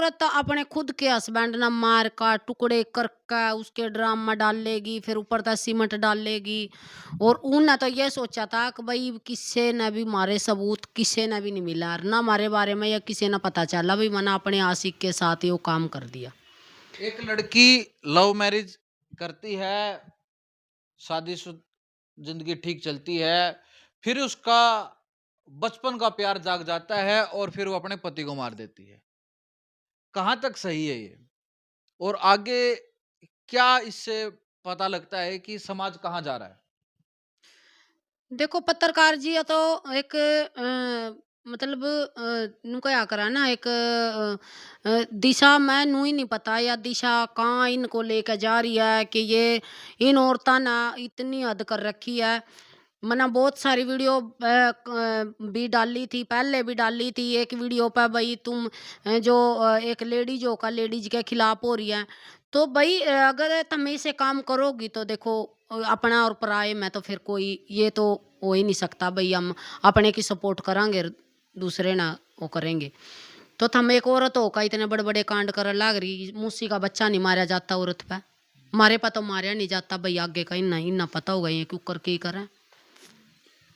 औरत अपने खुद के हस्बैंड ना मार का टुकड़े करके उसके ड्राम में डालेगी, फिर ऊपर तक सीमेंट डालेगी। और उनने तो ये सोचा था कि भाई किसी ने भी मारे सबूत किसी ने भी नहीं मिला और ना हमारे बारे में या किसी ने पता चला भाई मैंने अपने आशिक के साथ ही वो काम कर दिया। एक लड़की लव मैरिज करती है, शादीशुदा जिंदगी ठीक चलती है, फिर उसका बचपन का प्यार जाग जाता है और फिर वो अपने पति को मार देती है। कहाँ तक सही है ये? और आगे क्या इससे पता लगता है कि समाज कहाँ जा रहा है? देखो पत्रकार जी या तो एक मतलब नु क्या करा ना एक दिशा मैं नू ही नहीं पता या दिशा कहाँ इनको लेकर जा रही है कि ये इन औरतां ना इतनी हद कर रखी है। मैंने बहुत सारी वीडियो भी डाली थी, पहले भी डाली थी एक वीडियो पे भाई तुम जो एक लेडीज हो का लेडीज के खिलाफ हो रही है। तो भाई अगर तुम ऐसे काम करोगी तो देखो अपना और पराये में तो फिर कोई ये तो हो ही नहीं सकता भाई हम अपने की सपोर्ट करांगे दूसरे ना वो करेंगे। तो थम एक औरत हो का इतने बड़े बड़े कांड कर लाग रही मूसी का बच्चा नहीं मारा जाता औरत पे। मारे पे तो मारा नहीं जाता भाई आगे का इन्ना इन्ना पता होगा ये क्यों करके ही करें।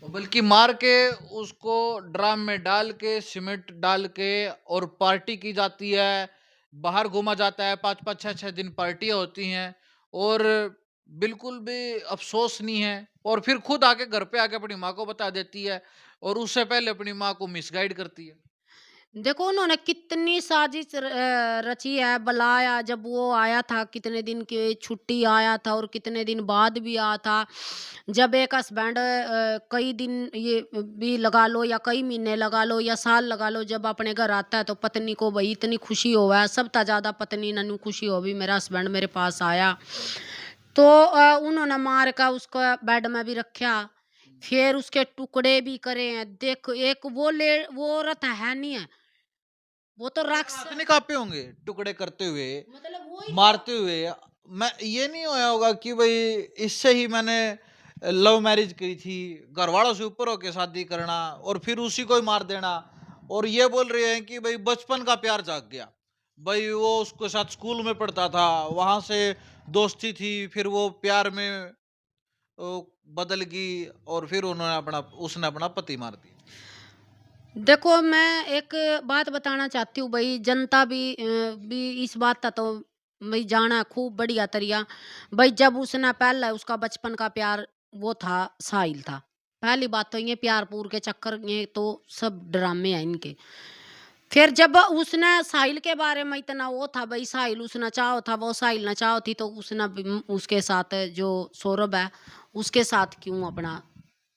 बल्कि मार के उसको ड्राम में डाल के सीमेंट डाल के और पार्टी की जाती है, बाहर घूमा जाता है, 5-5 6-6 दिन पार्टियाँ होती हैं और बिल्कुल भी अफ़सोस नहीं है और फिर खुद आके घर पे आके अपनी माँ को बता देती है और उससे पहले अपनी माँ को मिसगाइड करती है। देखो उन्होंने कितनी साजिश रची है बुलाया जब वो आया था कितने दिन की छुट्टी आया था और कितने दिन बाद भी आया था। जब एक हस्बैंड कई दिन ये भी लगा लो या कई महीने लगा लो या साल लगा लो जब अपने घर आता है तो पत्नी को भाई इतनी खुशी होवे सबता ज़्यादा पत्नी ननू खुशी हो भी मेरा हस्बैंड मेरे पास आया। तो उन्होंने मार का उसको बेड में भी रखा, फिर उसके टुकड़े भी करे हैं। देख एक वो औरत है नहीं है, वो तो फिर राक्ष हाथ नहीं काँपे होंगे टुकड़े करते हुए, मतलब वही तो। मारते हुए? मैं ये नहीं होया होगा कि भई इससे ही मैंने लव मैरिज की थी, घरवालों से ऊपर होके शादी करना और फिर उसी को ही मार देना और ये बोल रहे हैं कि भई बचपन का प्यार जाग गया। भई वो उसके साथ स्कूल में पढ़ता था, वहाँ से दोस्ती थी, फिर वो प्यार में बदल गई और फिर उसने अपना पति मार दिया। देखो मैं एक बात बताना चाहती हूँ भाई जनता भी इस बात का तो भाई जाना खूब बढ़िया तरिया। भाई जब उसने पहला उसका बचपन का प्यार वो था साहिल था। पहली बात तो ये प्यार पूर के चक्कर ये तो सब ड्रामे हैं इनके। फिर जब उसने साहिल के बारे में इतना वो था भाई साहिल उसने चाहो था वो साहिल ने चाहो थी तो उसने उसके साथ जो सौरभ है उसके साथ क्यों अपना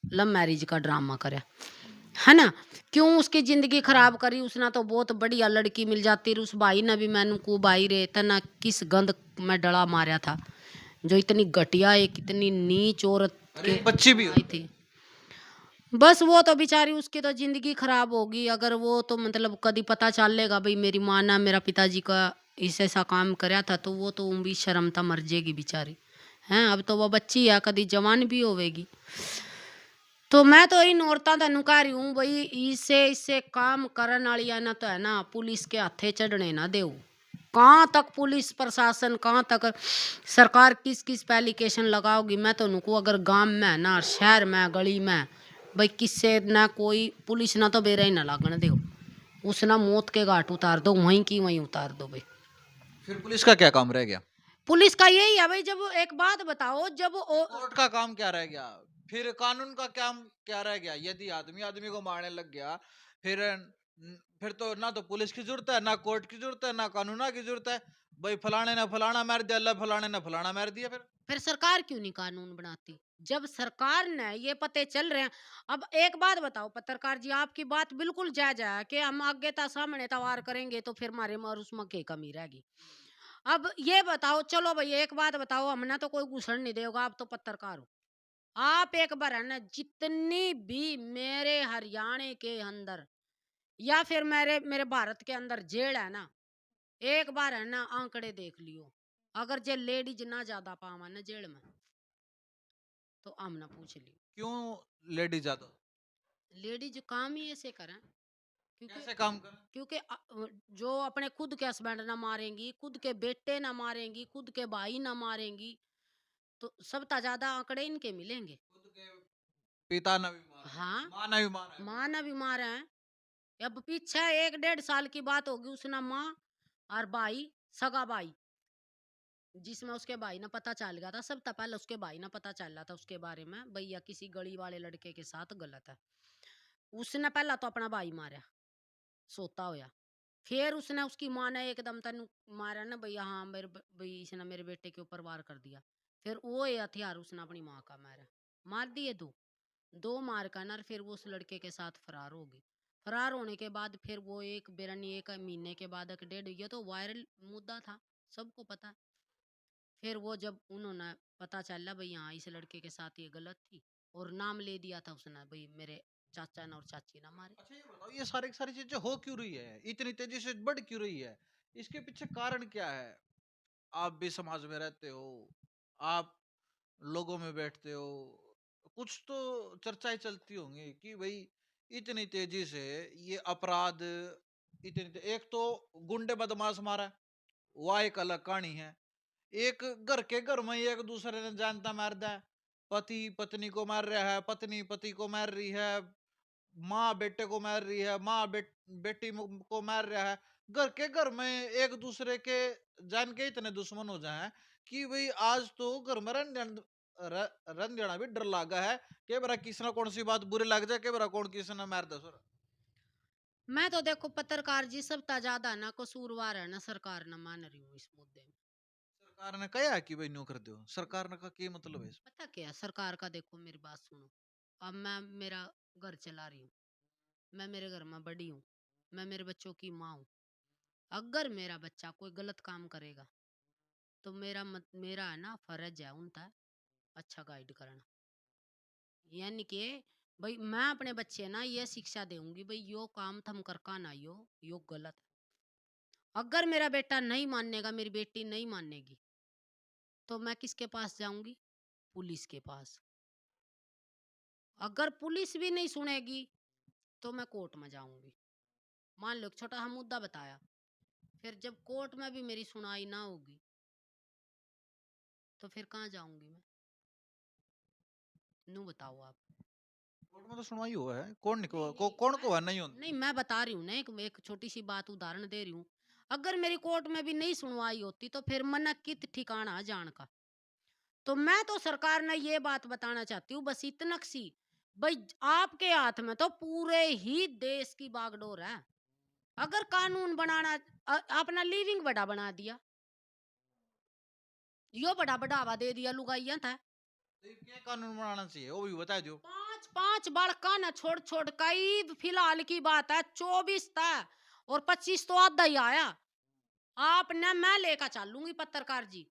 लव मैरिज का ड्रामा करे, है ना? क्यों उसकी ज़िंदगी ख़राब करी? उसने तो बहुत बढ़िया लड़की मिल जाती रे, उस भाई ने भी मैनू को भाई रे तना किस गंद में डला मारा था, जो इतनी घटिया एक इतनी नीच औरत अरे के एक बच्ची भी आई थी। बस वो तो बेचारी उसकी तो ज़िंदगी ख़राब होगी अगर वो तो मतलब कभी पता चलेगा भई मेरी माँ ने मेरा पिताजी का इस ऐसा काम करया था तो वो तो भी शर्मता मर जाएगी बेचारी। हैं, अब तो वो बच्ची है कभी जवान भी होवेगी। तो मैं तो इन औरतां दा नु कह रही हूँ भई इसे इसे काम करन वालियां ना तो है ना पुलिस के हाथे चढ़ने ना देओ। कहाँ तक पुलिस प्रशासन कहाँ तक सरकार किस-किस पे एप्लीकेशन लगाओगी मैं तो नुको अगर गाँव में है ना शहर में गली में भई किससे ना कोई पुलिस ना तो बेरा ही ना लागण देओ। उस ना मौत के घाट उतार दो वहीं की वहीं उतार दो भई। फिर पुलिस का क्या काम रह गया? पुलिस का यही है भई जब एक बात बताओ जब फिर ओ कोर्ट का काम क्या रह गया? फिर कानून का काम क्या रह गया? यदि आदमी आदमी को मारने लग गया, फिर फिर तो ना तो पुलिस की ज़रूरत है, ना कोर्ट की ज़रूरत है, ना कानूना की ज़रूरत है। भई फलाने ने फलाना मार दिया, ले फलाने ने फलाना मार दिया फिर। फिर सरकार क्यों नहीं कानून बनाती? जब सरकार ने ये पते चल रहे हैं। अब एक बात बताओ पत्रकार जी आपकी बात बिल्कुल जायज़ है कि हम आगे ता सामने तवार करेंगे तो फिर हमारे में और उसमें क्या कमी रहेगी। अब ये बताओ चलो भई एक बात बताओ हमने तो कोई घूसन नहीं देगा आप तो पत्रकार हो। आप एक बार है ना जितनी भी मेरे हरियाणा के अंदर या फिर मेरे मेरे भारत के अंदर जेल है ना, एक बार है ना आंकड़े देख लियो। अगर जे लेडीज ना ज़्यादा पावा ना जेल में तो आमना पूछ लियो। क्यों लेडीज़ ज़्यादा? लेडीज काम ही ऐसे करें क्योंकि कैसे काम करें? क्योंकि जो अपने खुद के हस्बैंड ना मारेंगी, खुद के बेटे ना मारेंगी, खुद के भाई ना मारेंगी, तो सबता ज्यादा आंकड़े इनके मिलेंगे। खुद के पिता ने भी मारा है, हाँ, माँ ने भी मारा है माँ खुद ने भी मारे हैं। अब पीछे 1 डेढ़ साल की बात होगी, उसने माँ और भाई, सगा भाई, जिसमें उसके भाई ने पता चल गया था, सब पहले उसके भाई ने पता चल रहा था उसके बारे में, भैया किसी गली वाले लड़के के साथ गलत है। उसने पहला तो अपना भाई मारा, सोता होया। फिर उसने उसकी माँ ने एकदम तेन मारा ना भैया, हाँ भई इसने मेरे बेटे के ऊपर वार कर दिया। फिर वो ये हथियार उसने अपनी माँ का मारा, मार दिए दो, दो मार का ना, फिर वो उस लड़के के साथ फरार हो गई। फरार होने के बाद फिर वो एक बेरनी 1 महीने के बाद, एक डेढ़, ये तो वायरल मुद्दा था, सबको पता। फिर वो जब उन्होंने पता चला भई हाँ, इस लड़के के साथ ये गलत थी, और नाम ले दिया था उसने भई मेरे चाचा ने और चाची ने मारे। अच्छा ये बताओ, ये सारी की सारी चीजें हो क्यों रही है, इतनी तेजी से बढ़ क्यों रही है, इसके पीछे कारण क्या है? आप भी समाज में रहते हो, आप लोगों में बैठते हो, कुछ तो चर्चाएं चलती होंगी कि भाई इतनी तेजी से ये अपराध, एक तो गुंडे बदमाश मारा है, वह एक अलग कहानी है। एक घर के घर में ही एक दूसरे ने जानता मार दिया है। पति पत्नी को मार रहा है, पत्नी पति को मार रही है, माँ बेटे को मार रही है, बेटी को मार रहा है। घर के घर में एक दूसरे के जान के इतने दुश्मन हो जाए कि भाई आज तो घर में रन देना भी डर लगा है कि बरा किसी ने कौन सी बात बुरी लग जाए, कि बरा कौन किसी ने मार दे सर। मैं तो देखो पत्रकार जी सबता ज्यादा ना कसूरवार है ना, सरकार ना मान रही हूँ इस मुद्दे में। सरकार ने कहा है कि भाई न्यू कर दो, सरकार ने का क्या मतलब है इसमें? पता क्या है सरकार का, देखो मेरी बात सुनो। अब मैं मेरा घर चला रही हूँ, मैं मेरे घर में बड़ी हूँ, मैं मेरे बच्चों की माँ हूँ। अगर मेरा बच्चा कोई गलत काम करेगा, तो मेरा है ना फर्ज है उनका अच्छा गाइड करना। यानी कि भाई मैं अपने बच्चे ना ये शिक्षा दूंगी भाई यो काम थम कर का ना, यो गलत है। अगर मेरा बेटा नहीं मानेगा, मेरी बेटी नहीं मानेगी, तो मैं किसके पास जाऊंगी? पुलिस के पास। अगर पुलिस भी नहीं सुनेगी, तो मैं कोर्ट में जाऊंगी। मान लो एक छोटा सा मुद्दा बताया, फिर जब कोर्ट में भी मेरी सुनाई ना होगी, तो फिर कहाँ जाऊंगी मैं? नू बताओ आप। कोर्ट में तो सुनवाई हुआ है, कौन नहीं निको नहीं कौन मैं को नहीं होती? नहीं मैं बता रही हूँ ना, एक छोटी सी बात उदाहरण दे रही हूँ। अगर मेरी कोर्ट में भी नहीं सुनवाई होती, तो फिर मना कित ठिकाना जान का। तो मैं तो सरकार ने ये बात बताना चाहती हूँ, बस इतना सी, भाई आपके हाथ में तो पूरे ही देश की बागडोर है। अगर कानून बनाना, अपना लिविंग बड़ा बना दिया, यो बड़ा बढ़ावा दे दिया लुगाइया था। तो ये क्या कानून बनाना चाहिए वो भी बता दो। 5-5 बड़का ना छोड़ छोड़ कई, फिलहाल की बात है 24 था, और 25 तो आधा ही आया। आपने मैं लेकर चलूंगी पत्रकार जी।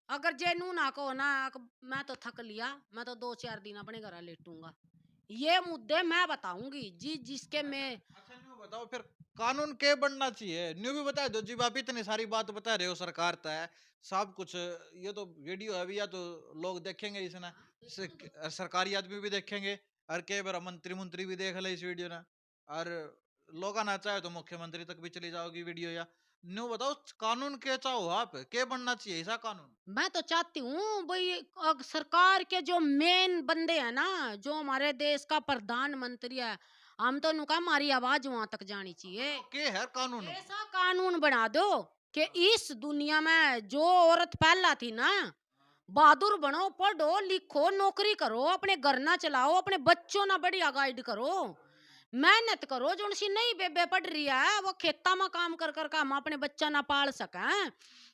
अगर जे नू ना को ना, मैं तो थक लिया, मैं तो 2-4 दिन अपने घर लेटूंगा। ये मुद्दे मैं बताऊंगी जी, जिसके अच्छा में। अच्छा, न्यू बताओ फिर कानून क्या बनना चाहिए, न्यू भी बता दो जी। आप इतनी सारी बात बता रहे हो, सरकार तय सब कुछ, ये तो वीडियो है भी, या तो लोग देखेंगे इसने, सरकारी आदमी भी देखेंगे, और कई बार मंत्री मंत्री भी देख ले इस वीडियो ने, और लोग ना चाहे तो मुख्यमंत्री तक भी चली जाओगी वीडियो। या न्यू बताओ कानून क्या चाहो, आप क्या बनना चाहिए ऐसा कानून? मैं तो चाहती हूँ भाई, सरकार के जो मेन बंदे हैं ना, जो हमारे देश का प्रधानमंत्री है, हम तो नुका हमारी आवाज वहां तक जानी चाहिए। बताओ क्या है कानून? ऐसा कानून बना दो कि इस दुनिया में जो औरत पहला थी ना, बहादुर बनो, पढ़ो लिखो, नौकरी करो, अपने घर ना चलाओ, अपने बच्चों ना बढ़िया गाइड करो, मेहनत करो। जो उनसी नहीं बेबे पढ़ रही है, वो खेता में काम कर कर के हम अपने बच्चा ना पाल सके।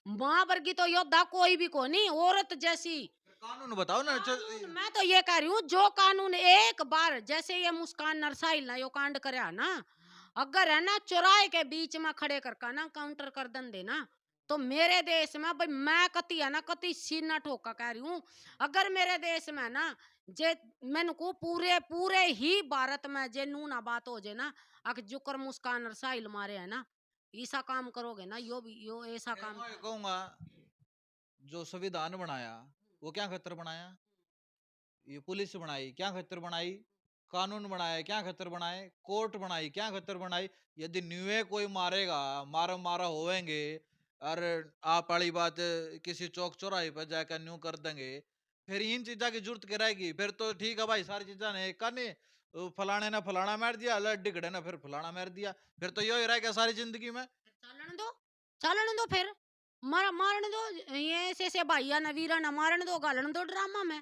माँ वर्गी तो योद्धा कोई भी को नहीं, औरत जैसी। फिर कानून बताओ ना कानून मैं तो ये कह रही हूँ, जो कानून एक बार, जैसे ये मुस्कान नरसाइल ना यो कांड करे ना, अगर है ना चौराहे के बीच में खड़े करके ना काउंटर कर दन देना, तो मेरे देश में भाई मैं कति है ना, कति सिर ना ठोका कह रही हूँ। अगर मेरे देश में ना, जे मैंने को पूरे पूरे ही भारत में जे नू ना बात हो जे ना, अगर जुकर मुस्कान नरसाइल मारे है ना, ऐसा काम करोगे ना, यो भी यो ऐसा फिर काम मैं ये था। कहूंगा, जो संविधान बनाया वो क्या खतर बनाया? ये पुलिस बनाई क्या खतर बनाई? कानून बनाए क्या खतर बनाए, कोर्ट बनाई क्या खतर बनाई। यदि न्यूए कोई मारेगा, मारा मारा होवेंगे, और आप वाली बात किसी चौक चौराहे पर जाकर न्यू कर देंगे, फिर इन चीजा की जरूरत क्या रहेगी। फिर तो ठीक है भाई, सारी चीजा ने काने फलाने ने फलाना मार दिया, लड्डी खड़े ने फिर फलाना मार दिया, फिर तो यही रह गया सारी जिंदगी में। चालन दो, चालन दो फिर। मारन दो, ये ऐसे भाइया न वीरा न मारन दो, गालन दो ड्रामा में।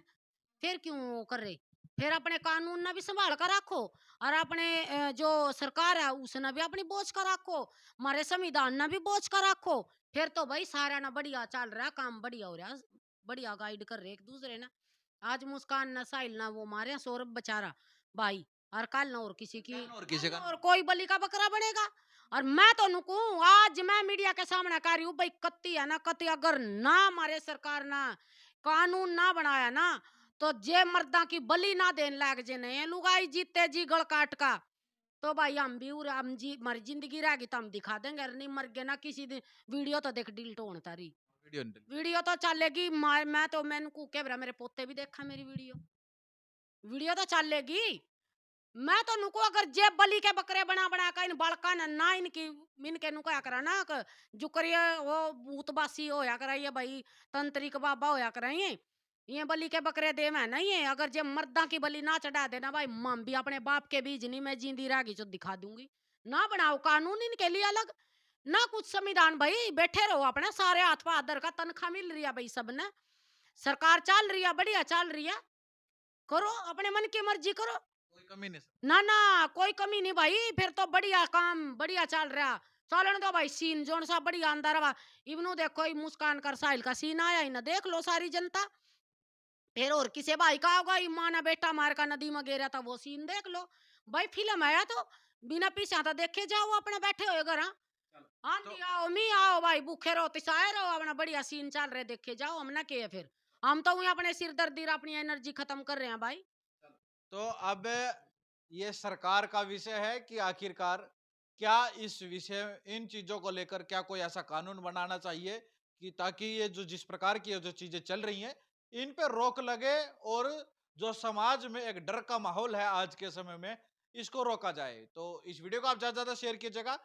फिर क्यों वो कर रहे? फिर अपने कानून ना भी संभाल कर रखो, और अपने जो सरकार है उसने भी अपनी बोझ कर रखो, हमारे संविधान ना भी बोझ कर रखो। फिर तो भाई सारा ना बढ़िया चल रहा, काम बढ़िया हो रहा, बढ़िया गाइड कर रहे एक दूसरे ना। आज मुस्कान ना साहिल ना वो मारे हैं, सौरभ बेचारा भाई, और कल ना और किसी की, और किसी कल का ना और कोई बलि का बकरा बनेगा। और मैं तो नुकू आज मैं मीडिया के सामने कह रही हूँ भाई, कत्ती है ना कत्ती, अगर ना हमारे सरकार ना कानून ना बनाया ना, तो जे मर्दा की बलि ना देन लाग जे नहीं लुगाई जीते जी गल काट का, तो भाई हम भी उरे हम जी हमारी जिंदगी रहेगी तो हम दिखा देंगे। अरे नहीं मर गए ना किसी दिन, वीडियो तो देख डिलीट होने तारी, वीडियो नहीं डली। वीडियो तो चलेगी। मैं तो मैंने कूके भरा, मेरे पोते भी देखा मेरी वीडियो, वीडियो तो चलेगी। मैं तो नुको अगर जे बलि के बकरे बना बना का इन बालका न ना इनकी इनके नु क्या करा ना जो करिए वो भूतबासी होया कराइए भाई, तंत्रिक बाबा होया कराइए, ये बलि के बकरे दे में नहीं है। अगर जे मर्दा की बलि ना चढ़ा देना भाई, मम भी अपने बाप के बीज नहीं मैं जींदी रहेगी जो दिखा दूंगी। ना बनाओ कानून इनके लिए अलग, ना कुछ संविधान, भाई बैठे रहो अपने सारे हाथ पा आदर का तनख्वाह मिल रही है भाई सबने, सरकार चल रही है बढ़िया चल रही है, करो अपने मन की मर्जी करो। कोई कमी नहीं सर। ना ना कोई कमी नहीं भाई, फिर तो बढ़िया काम बढ़िया चल रहा। चलन दो भाई, सीन जोन सा बढ़िया अंदर रहा। इवनु देखो ये मुस्कान कर साहिल का सीन आया ही ना, देख लो सारी जनता। फिर और किसी भाई का होगा ये माना बेटा मार का नदी में गिरा था, वो सीन देख लो। भाई फिल्म आया तो बिना पीछा तो देखे जाओ अपने बैठे हुए घर। हाँ, चलो। आंधी तो आओ मी आओ भाई, भूखे रहो तिसाए रहो, अपना बढ़िया सीन चल रहे देखे जाओ, हम ना के फिर हम तो वहीं अपने सिर दर्दी अपनी एनर्जी खत्म कर रहे हैं भाई। तो अब ये सरकार का विषय है कि आखिरकार क्या इस विषय इन चीजों को लेकर क्या कोई ऐसा कानून बनाना चाहिए कि ताकि ये जो जिस प्रकार की ये जो चीजें चल रही हैं इन पे रोक लगे, और जो समाज में एक डर का माहौल है आज के समय में, इसको रोका जाए। तो इस वीडियो को आप ज्यादा से ज्यादा शेयर कीजिएगा।